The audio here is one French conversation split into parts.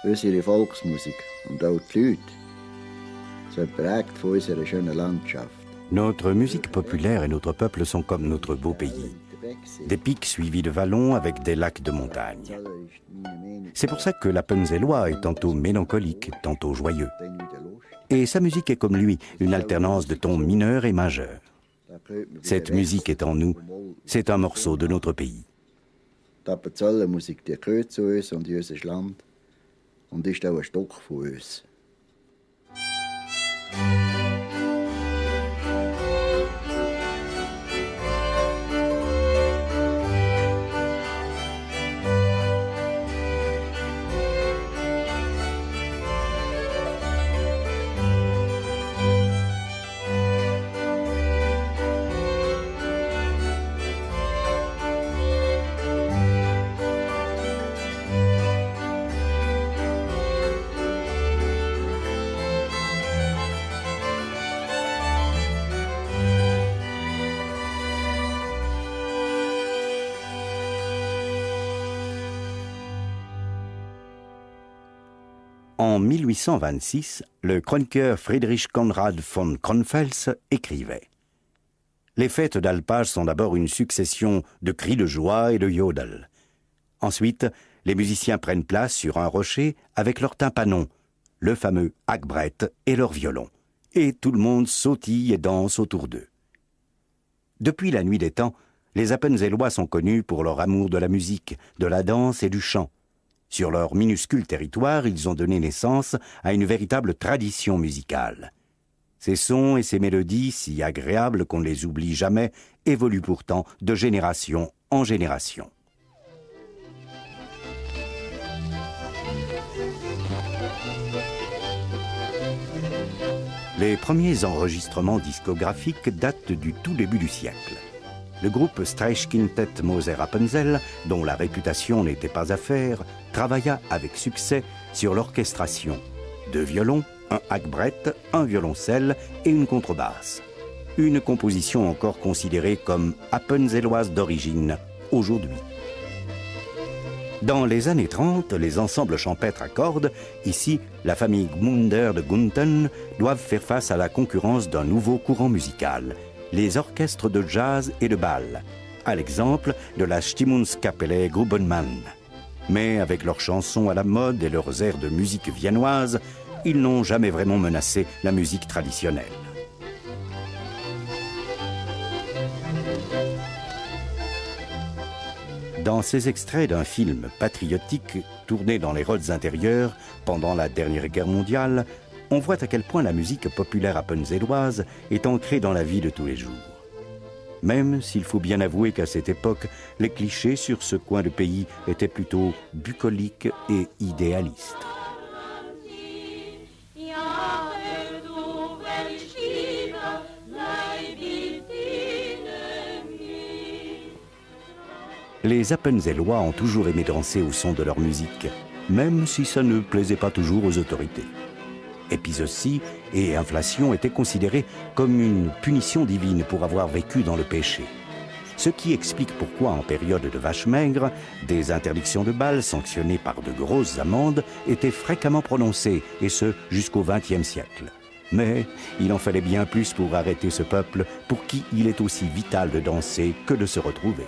unsere Volksmusik und auch die Leute sind prägt von unserer schönen Landschaft. Notre musique populaire et notre peuple sont comme notre beau pays. Des pics suivis de vallons avec des lacs de montagne. C'est pour ça que l'Appenzellois est tantôt mélancolique, tantôt joyeux. Et sa musique est comme lui, une alternance de tons mineurs et majeurs. Cette musique est en nous, c'est un morceau de notre pays. Die Appenzellermusik, die gehört zu uns und in unser Land und ist auch ein Stück von uns. En 1826, le chroniqueur Friedrich Conrad von Kronfels écrivait « Les fêtes d'alpage sont d'abord une succession de cris de joie et de yodel. Ensuite, les musiciens prennent place sur un rocher avec leur tympanon, le fameux hackbrett et leur violon, et tout le monde sautille et danse autour d'eux. Depuis la nuit des temps, les Appenzellois sont connus pour leur amour de la musique, de la danse et du chant. Sur leur minuscule territoire, ils ont donné naissance à une véritable tradition musicale. Ces sons et ces mélodies, si agréables qu'on ne les oublie jamais, évoluent pourtant de génération en génération. Les premiers enregistrements discographiques datent du tout début du siècle. Le groupe Streichquintett Moser Appenzell, dont la réputation n'était pas à faire, travailla avec succès sur l'orchestration. 2 violons, un hackbrett, un violoncelle et une contrebasse. Une composition encore considérée comme appenzelloise d'origine aujourd'hui. Dans les années 30, les ensembles champêtres à cordes, ici la famille Gmunder de Gunten, doivent faire face à la concurrence d'un nouveau courant musical, les orchestres de jazz et de bal, à l'exemple de la Stimmungskapelle Grubenmann. Mais avec leurs chansons à la mode et leurs airs de musique viennoise, ils n'ont jamais vraiment menacé la musique traditionnelle. Dans ces extraits d'un film patriotique tourné dans les Rhodes intérieurs pendant la dernière guerre mondiale, on voit à quel point la musique populaire appenzelloise est ancrée dans la vie de tous les jours. Même s'il faut bien avouer qu'à cette époque, les clichés sur ce coin de pays étaient plutôt bucoliques et idéalistes. Les Appenzellois ont toujours aimé danser au son de leur musique, même si ça ne plaisait pas toujours aux autorités. Épisotie et inflation étaient considérés comme une punition divine pour avoir vécu dans le péché. Ce qui explique pourquoi, en période de vache maigre, des interdictions de bal sanctionnées par de grosses amendes étaient fréquemment prononcées, et ce jusqu'au XXe siècle. Mais il en fallait bien plus pour arrêter ce peuple pour qui il est aussi vital de danser que de se retrouver.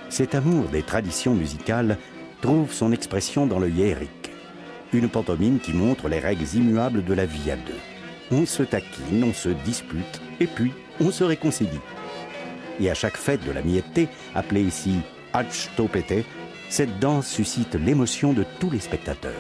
Cet amour des traditions musicales trouve son expression dans le Järik, une pantomime qui montre les règles immuables de la vie à deux. On se taquine, on se dispute, et puis on se réconcilie. Et à chaque fête de la mi-été, appelée ici Altstopete, cette danse suscite l'émotion de tous les spectateurs.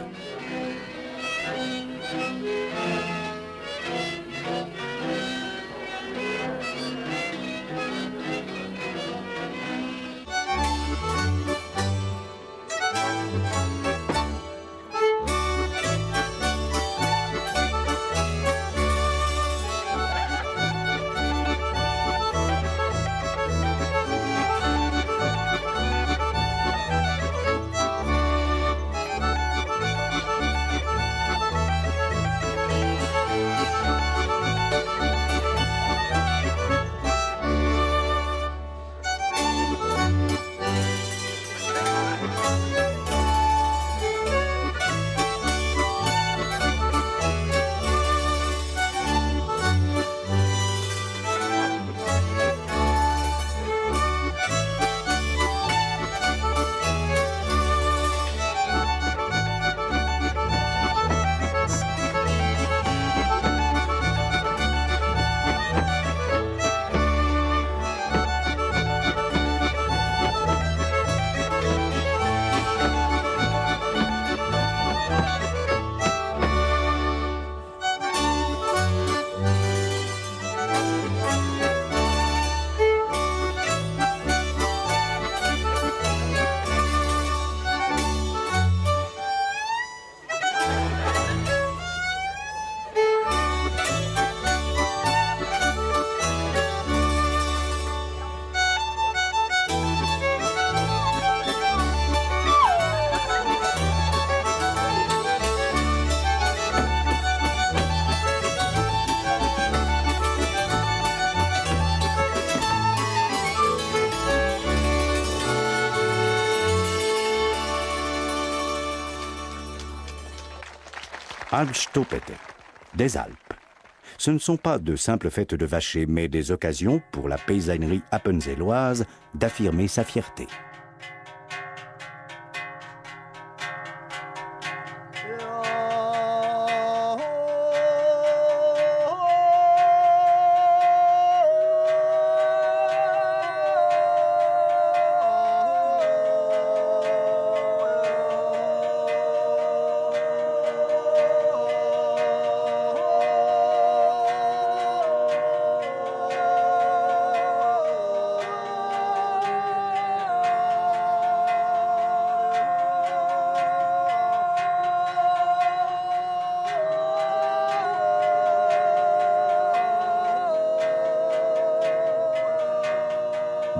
Alpstoppete, des Alpes. Ce ne sont pas de simples fêtes de vacher, mais des occasions pour la paysannerie appenzelloise d'affirmer sa fierté.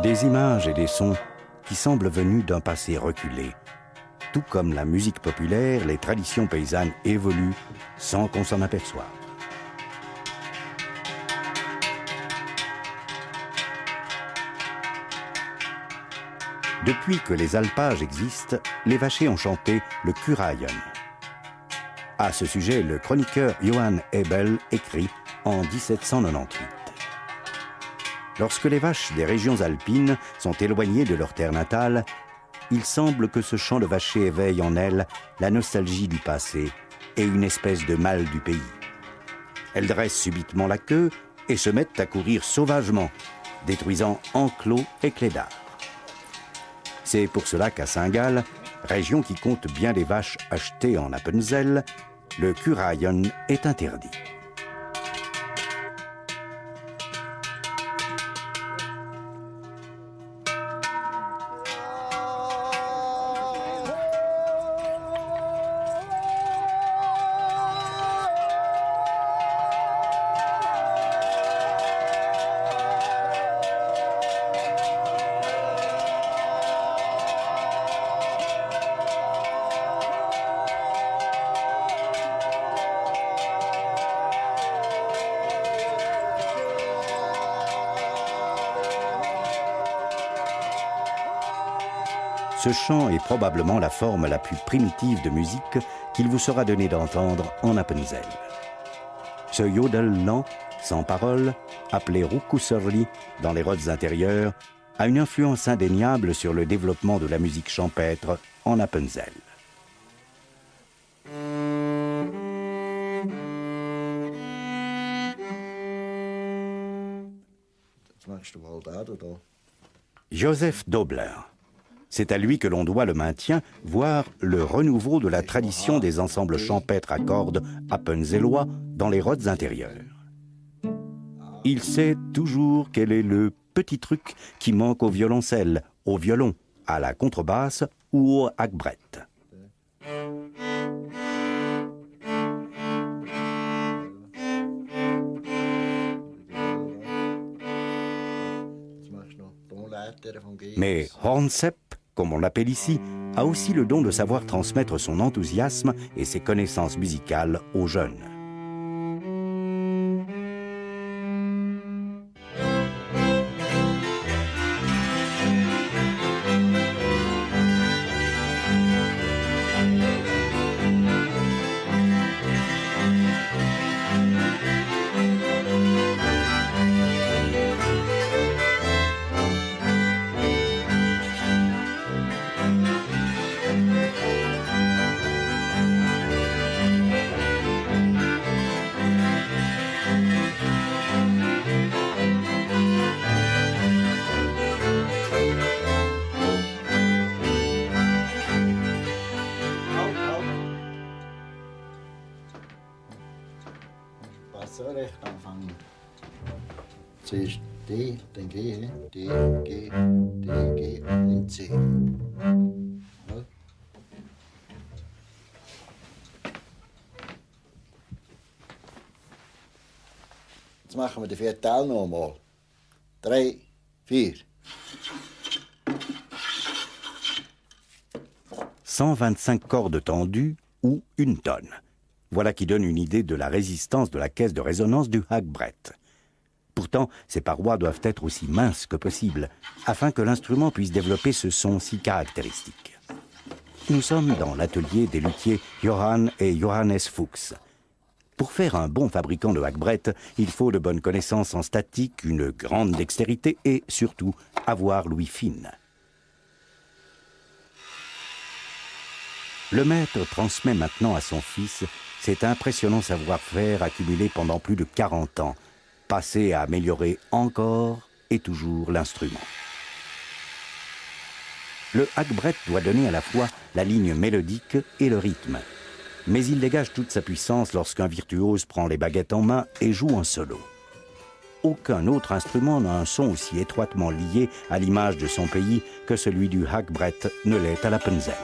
Des images et des sons qui semblent venus d'un passé reculé. Tout comme la musique populaire, les traditions paysannes évoluent sans qu'on s'en aperçoive. Depuis que les alpages existent, les vachers ont chanté le Kurajan. À ce sujet, le chroniqueur Johann Hebel écrit en 1798. Lorsque les vaches des régions alpines sont éloignées de leur terre natale, il semble que ce chant de vacher éveille en elles la nostalgie du passé et une espèce de mal du pays. Elles dressent subitement la queue et se mettent à courir sauvagement, détruisant enclos et clédards. C'est pour cela qu'à Saint-Gall, région qui compte bien les vaches achetées en Appenzell, le Kurajan est interdit. Ce chant est probablement la forme la plus primitive de musique qu'il vous sera donné d'entendre en Appenzell. Ce yodel lent, sans parole, appelé Rukusserli dans les Rhodes intérieures, a une influence indéniable sur le développement de la musique champêtre en Appenzell. Joseph Dobler. C'est à lui que l'on doit le maintien, voire le renouveau de la tradition des ensembles champêtres à cordes appenzellois dans les Rhodes intérieures. Il sait toujours quel est le petit truc qui manque au violoncelle, au violon, à la contrebasse ou au hackbrett. Mais Hornsepp, comme on l'appelle ici, a aussi le don de savoir transmettre son enthousiasme et ses connaissances musicales aux jeunes. So recht anfangen. Zuerst D, dann G, D, G, D, G und C. Ja. Jetzt machen wir den vierten Teil noch einmal. 3, 4. 125 cordes tendues ou une tonne. Voilà qui donne une idée de la résistance de la caisse de résonance du hackbrett. Pourtant, ces parois doivent être aussi minces que possible, afin que l'instrument puisse développer ce son si caractéristique. Nous sommes dans l'atelier des luthiers Johann et Johannes Fuchs, Pour faire un bon fabricant de hackbrett, il faut de bonnes connaissances en statique, une grande dextérité et, surtout, avoir l'ouïe fine. Le maître transmet maintenant à son fils cet impressionnant savoir-faire accumulé pendant plus de 40 ans, passé à améliorer encore et toujours l'instrument. Le hackbrett doit donner à la fois la ligne mélodique et le rythme. Mais il dégage toute sa puissance lorsqu'un virtuose prend les baguettes en main et joue en solo. Aucun autre instrument n'a un son aussi étroitement lié à l'image de son pays que celui du hackbrett ne l'est à l'Appenzell.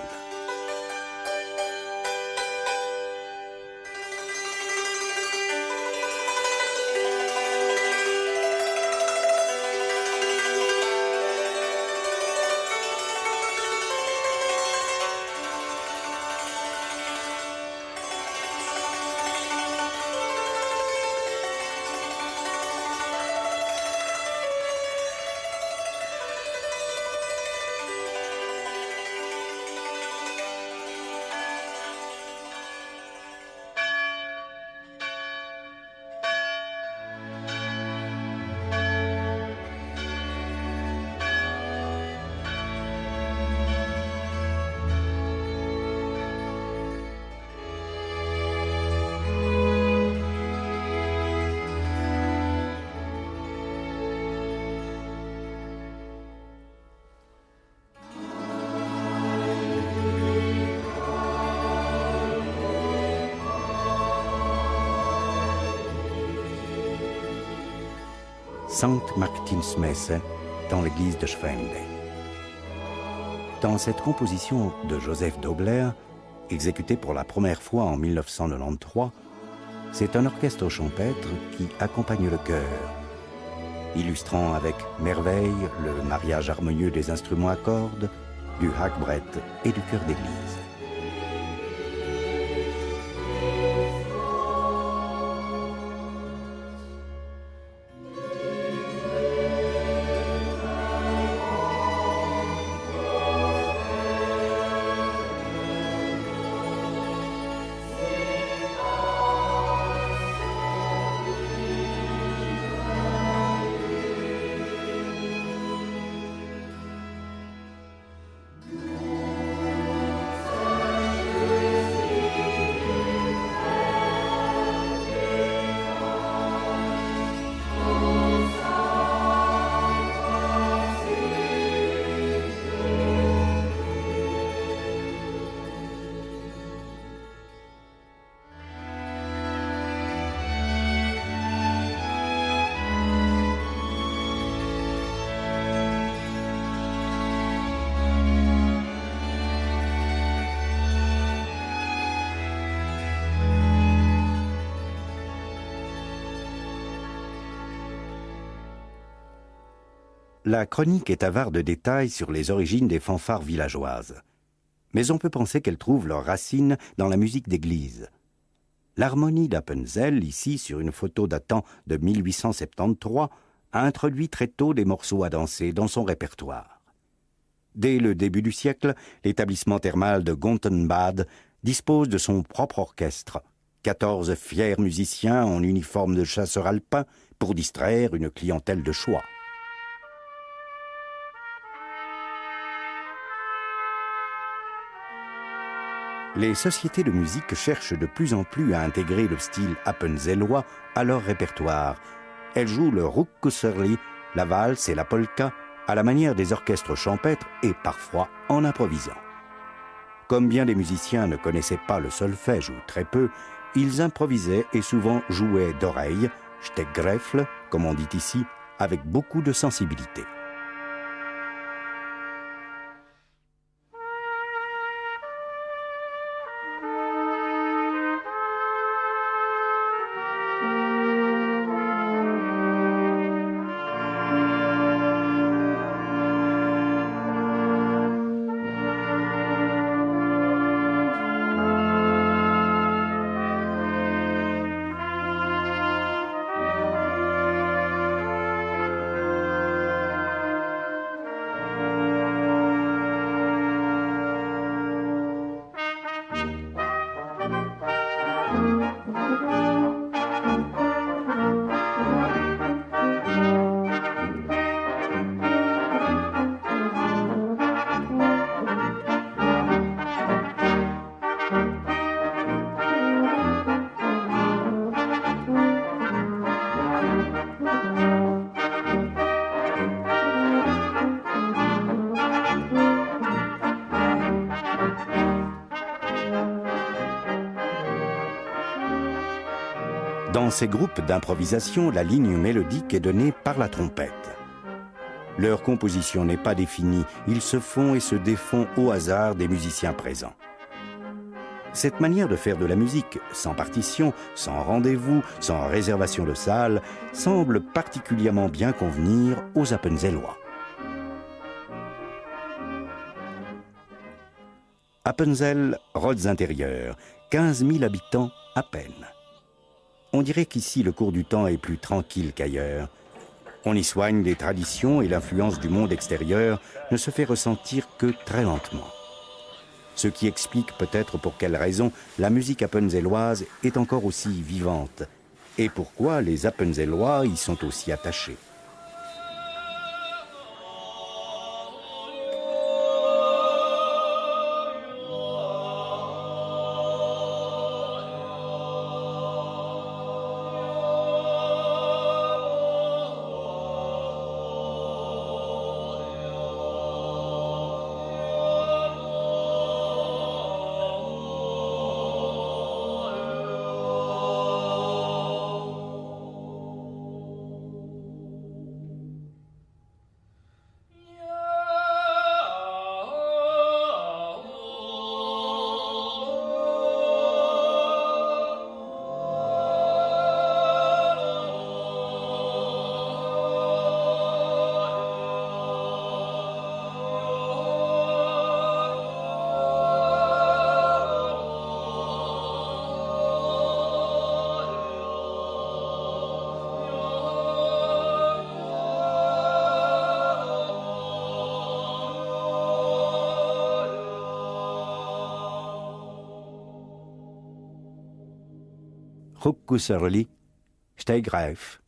Sankt Martinsmesse, dans l'église de Schwende. Dans cette composition de Joseph Dobler, exécutée pour la première fois en 1993, c'est un orchestre champêtre qui accompagne le chœur, illustrant avec merveille le mariage harmonieux des instruments à cordes, du hackbrett et du chœur d'église. La chronique est avare de détails sur les origines des fanfares villageoises. Mais on peut penser qu'elles trouvent leurs racines dans la musique d'église. L'harmonie d'Appenzell, ici sur une photo datant de 1873, a introduit très tôt des morceaux à danser dans son répertoire. Dès le début du siècle, l'établissement thermal de Gontenbad dispose de son propre orchestre, 14 fiers musiciens en uniforme de chasseurs alpins pour distraire une clientèle de choix. Les sociétés de musique cherchent de plus en plus à intégrer le style appenzellois à leur répertoire. Elles jouent le ruckkusserli, la valse et la polka à la manière des orchestres champêtres et parfois en improvisant. Comme bien des musiciens ne connaissaient pas le solfège ou très peu, ils improvisaient et souvent jouaient d'oreille, Steckgreifle, comme on dit ici, avec beaucoup de sensibilité. Dans ces groupes d'improvisation, la ligne mélodique est donnée par la trompette. Leur composition n'est pas définie, ils se font et se défont au hasard des musiciens présents. Cette manière de faire de la musique, sans partition, sans rendez-vous, sans réservation de salle, semble particulièrement bien convenir aux Appenzellois. Appenzell, Rhodes intérieur, 15 000 habitants à peine. On dirait qu'ici le cours du temps est plus tranquille qu'ailleurs. On y soigne les traditions et l'influence du monde extérieur ne se fait ressentir que très lentement. Ce qui explique peut-être pour quelle raison la musique appenzelloise est encore aussi vivante et pourquoi les Appenzellois y sont aussi attachés. Rückkusserli, Steigreif,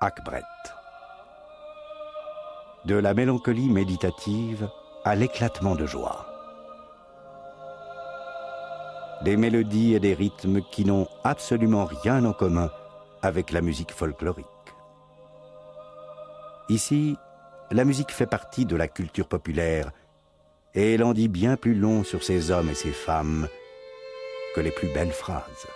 Akbrett. De la mélancolie méditative à l'éclatement de joie. Des mélodies et des rythmes qui n'ont absolument rien en commun avec la musique folklorique. Ici, la musique fait partie de la culture populaire et elle en dit bien plus long sur ces hommes et ces femmes que les plus belles phrases.